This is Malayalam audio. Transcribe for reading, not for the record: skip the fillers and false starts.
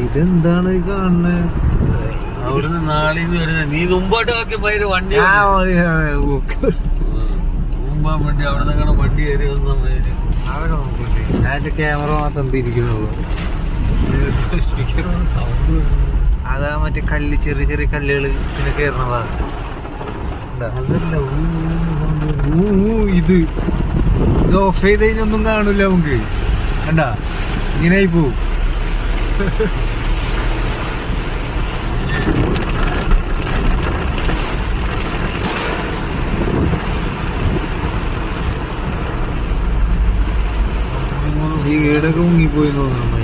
ഇതെന്താണ് കാണുന്നത്? അവിടുന്ന് നാളേന്ന് വരുന്നത് നീ മുമ്പോട്ട് നോക്കി പോയൊരു വണ്ടി മുമ്പാൻ വേണ്ടി അവിടെ നിന്നാണ് വണ്ടി കയറി വന്ന പേര് അവിടെ നോക്കണ്ടേ, അതിന്റെ ക്യാമറ മാത്രം തിരിക്കുന്നുള്ളൂ. സൗണ്ട് അതാ മറ്റേ കല്ല്, ചെറിയ ചെറിയ കല്ലുകൾ പിന്നെ കയറണതാ. അതല്ല ഇത് ഓഫ് ചെയ്ത് കഴിഞ്ഞൊന്നും കാണൂല നമുക്ക്. കണ്ടാ ഇങ്ങനെ ആയി പോവും. ഈ വീടൊക്കെ മുങ്ങിപ്പോയി തോന്നുന്നു.